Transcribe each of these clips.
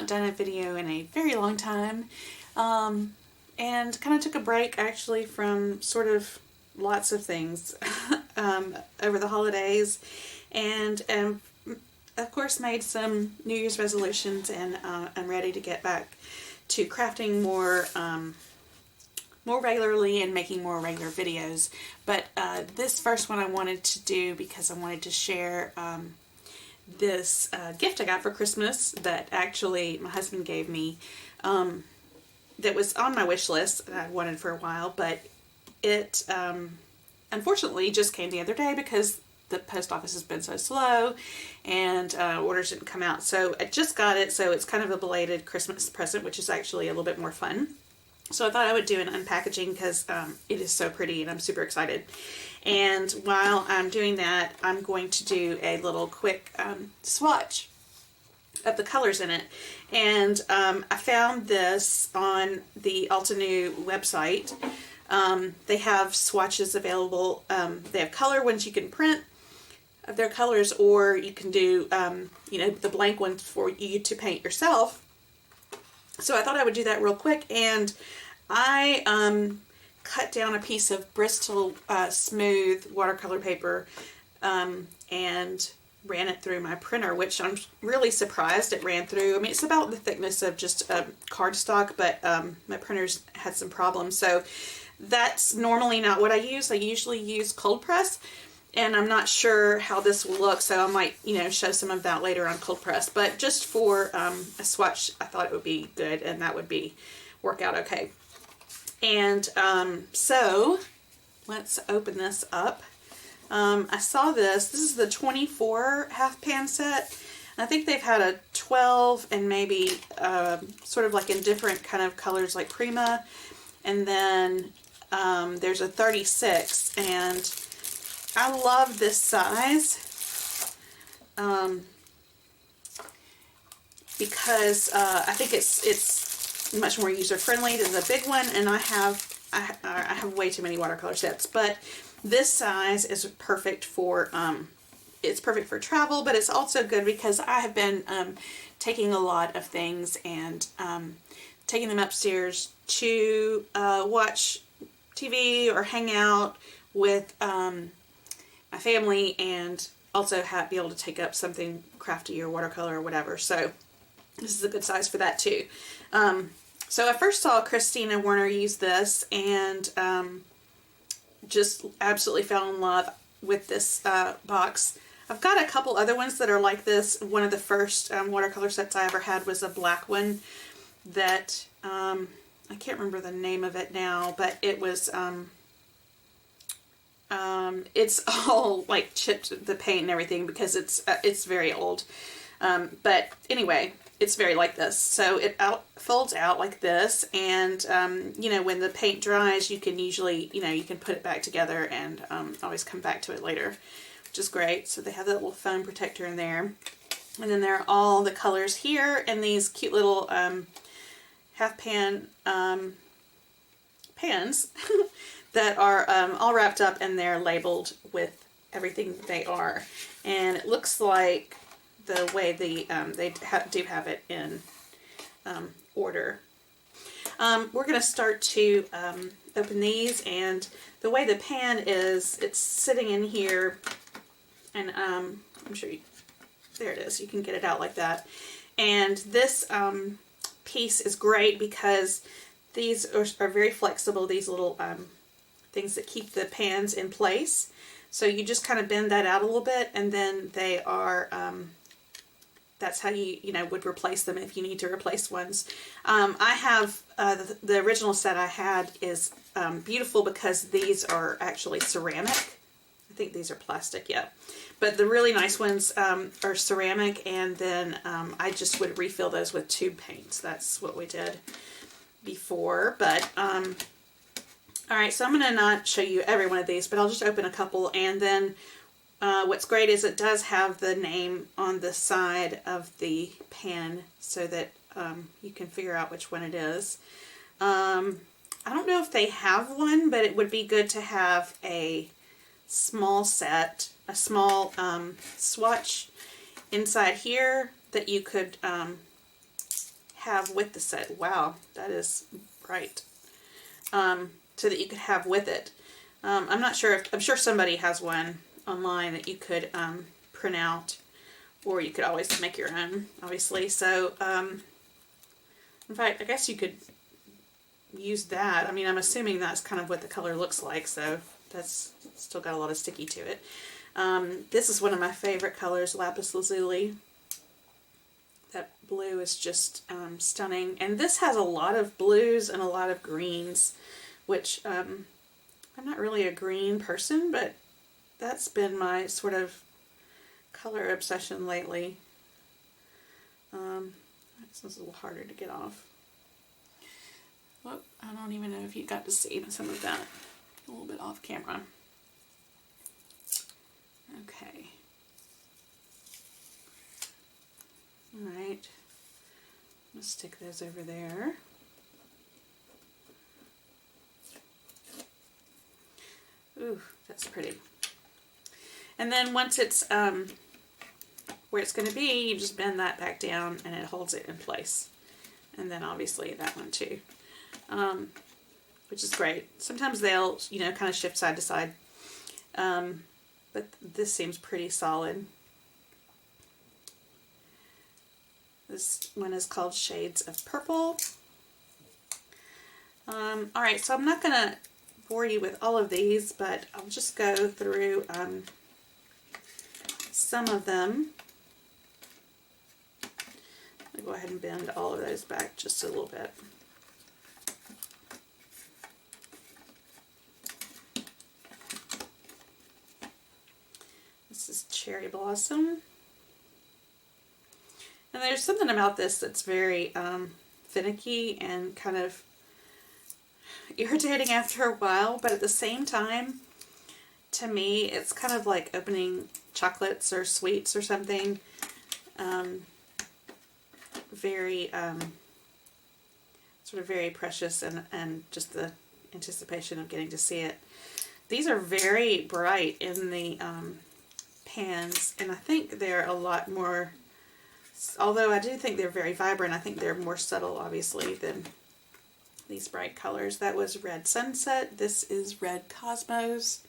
not done a video in a very long time, and kind of took a break actually from sort of lots of things over the holidays, and of course made some New Year's resolutions, and I'm ready to get back to crafting more regularly and making more regular videos. But this first one I wanted to do because I wanted to share this gift I got for Christmas that actually my husband gave me, that was on my wish list that I wanted for a while, but it unfortunately just came the other day because the post office has been so slow and orders didn't come out. So I just got it, so it's kind of a belated Christmas present, which is actually a little bit more fun. So I thought I would do an unpackaging because it is so pretty and I'm super excited. And while I'm doing that, I'm going to do a little quick swatch of the colors in it. And I found this on the Altenew website. They have swatches available. They have color ones you can print of their colors, or you can do you know, the blank ones for you to paint yourself. So I thought I would do that real quick, and I cut down a piece of Bristol smooth watercolor paper and ran it through my printer, which I'm really surprised it ran through. I mean, it's about the thickness of just cardstock, but my printer's had some problems, so that's normally not what I use. I usually use cold press, and I'm not sure how this will look, so I might, you know, show some of that later on cold press. But just for a swatch, I thought it would be good, and that would work out okay. And so let's open this up. I saw this. This is the 24 half pan set. I think they've had a 12 and maybe sort of like in different kind of colors like Prima, and then there's a 36, and I love this size because I think it's much more user friendly than the big one, and I have way too many watercolor sets, but this size is perfect for it's perfect for travel, but it's also good because I have been taking a lot of things and taking them upstairs to watch TV or hang out with my family, and also be able to take up something crafty or watercolor or whatever. So this is a good size for that too. So I first saw Christina Werner use this, and just absolutely fell in love with this box. I've got a couple other ones that are like this. One of the first watercolor sets I ever had was a black one that I can't remember the name of it now, but it was it's all like chipped, the paint and everything, because it's very old. But anyway, it's very like this. So it folds out like this, and you know, when the paint dries, you can usually, you know, you can put it back together and always come back to it later, which is great. So they have that little foam protector in there, and then there are all the colors here in these cute little half pan pans that are all wrapped up, and they're labeled with everything they are. And it looks like the way they do have it in order. We're going to start to open these, and the way the pan is, it's sitting in here, and I'm sure there it is. You can get it out like that. And this piece is great because these are very flexible, these little things that keep the pans in place. So you just kind of bend that out a little bit, and then they are, that's how you know, would replace them if you need to replace ones. I have, the original set I had is beautiful because these are actually ceramic. I think these are plastic, yeah. But the really nice ones are ceramic, and then I just would refill those with tube paints. That's what we did before. But alright, so I'm going to not show you every one of these, but I'll just open a couple, and then what's great is it does have the name on the side of the pan so that you can figure out which one it is. I don't know if they have one, but it would be good to have a small set, a small swatch inside here that you could have with the set. Wow, that is bright. So that you could have with it. I'm not sure I'm sure somebody has one online that you could print out, or you could always make your own, obviously. So, in fact, I guess you could use that. I mean, I'm assuming that's kind of what the color looks like, so that's still got a lot of sticky to it. This is one of my favorite colors, lapis lazuli. That blue is just stunning. And this has a lot of blues and a lot of greens, which I'm not really a green person, but that's been my sort of color obsession lately. This is a little harder to get off. Well, I don't even know if you got to see some of that a little bit off camera. Okay. Alright. Let's stick those over there. Ooh, that's pretty. And then once it's where it's going to be, you just bend that back down and it holds it in place. And then obviously that one too, which is great. Sometimes they'll, you know, kind of shift side to side, but this seems pretty solid. This one is called Shades of Purple. Alright, so I'm not going to bore you with all of these, but I'll just go through some of them. I'll go ahead and bend all of those back just a little bit. This is Cherry Blossom. And there's something about this that's very finicky and kind of irritating after a while, but at the same time, to me, it's kind of like opening chocolates or sweets or something. Very, sort of very precious, and just the anticipation of getting to see it. These are very bright in the pans, and I think they're a lot more, although I do think they're very vibrant, I think they're more subtle, obviously, than these bright colors. That was Red Sunset. This is Red Cosmos.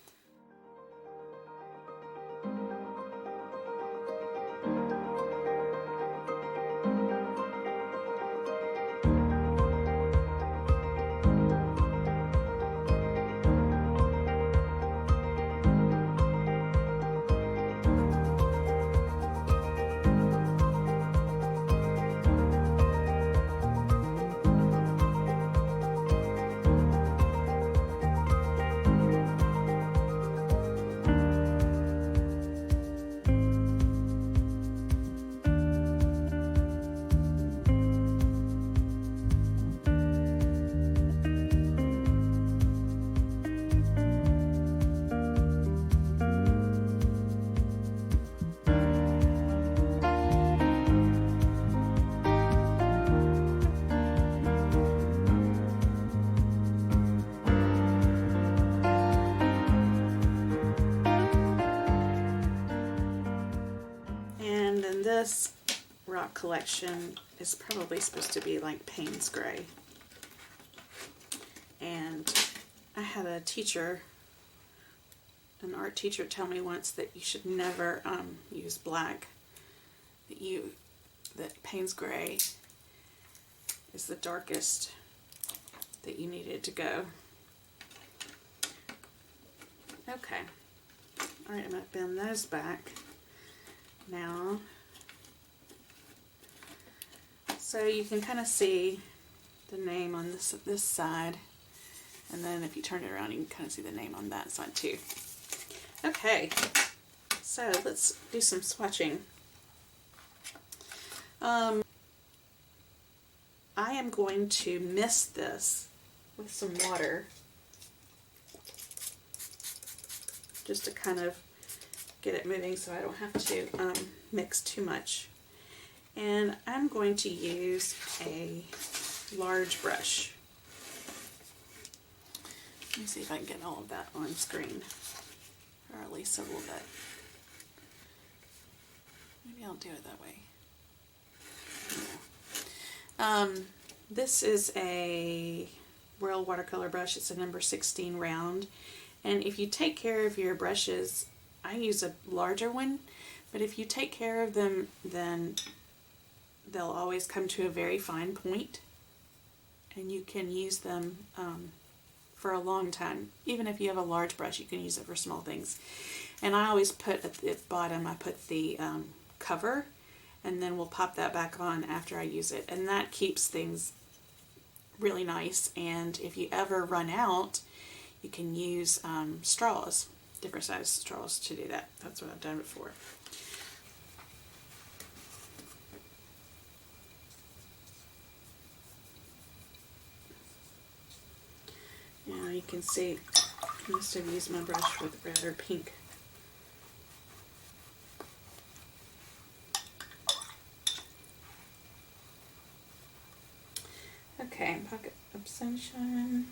This rock collection is probably supposed to be like Payne's Gray. And I had a teacher, an art teacher, tell me once that you should never use black. That Payne's Gray is the darkest that you needed to go. Okay. Alright, I'm going to bend those back now. So you can kind of see the name on this side, and then if you turn it around you can kind of see the name on that side too. Okay, so let's do some swatching. I am going to mist this with some water just to kind of get it moving so I don't have to mix too much. And I'm going to use a large brush. Let me see if I can get all of that on screen, or at least a little bit. Maybe I'll do it that way. This is a Royal Watercolor brush. It's a number 16 round. And if you take care of your brushes, I use a larger one, but if you take care of them, then they'll always come to a very fine point, and you can use them for a long time. Even if you have a large brush, you can use it for small things. And I always put at the bottom, I put the cover, and then we'll pop that back on after I use it. And that keeps things really nice. And if you ever run out, you can use straws, different size straws to do that. That's what I've done before. Now you can see I must have used my brush with red or pink. Okay, Pocket of Sunshine.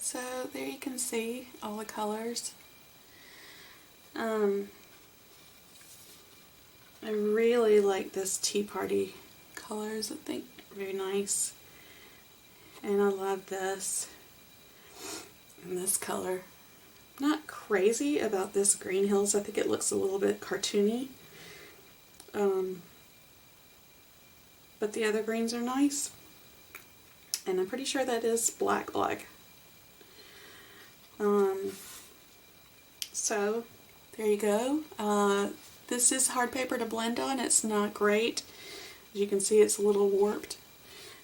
So there you can see all the colors. I really like this Tea Party colors. I think very nice. And I love this and this color. Not crazy about this Green Hills. I think it looks a little bit cartoony. But the other greens are nice. And I'm pretty sure that is black. So there you go. This is hard paper to blend on. It's not great. As you can see, it's a little warped.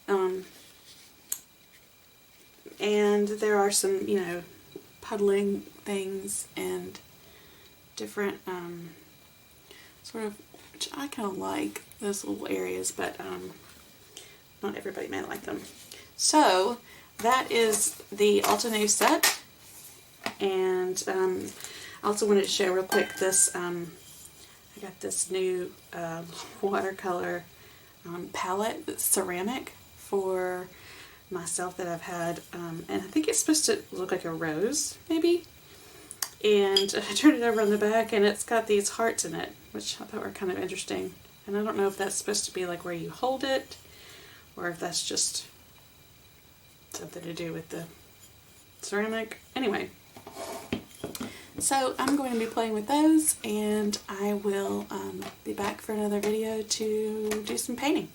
And there are some, you know, puddling things and different sort of, which I kind of like those little areas, but not everybody may like them. So that is the Altenew set, and I also wanted to share real quick this, I got this new watercolor palette that's ceramic for myself that I've had, and I think it's supposed to look like a rose, maybe. And I turned it over on the back, and it's got these hearts in it, which I thought were kind of interesting. And I don't know if that's supposed to be like where you hold it, or if that's just something to do with the ceramic. Anyway, so I'm going to be playing with those, and I will be back for another video to do some painting.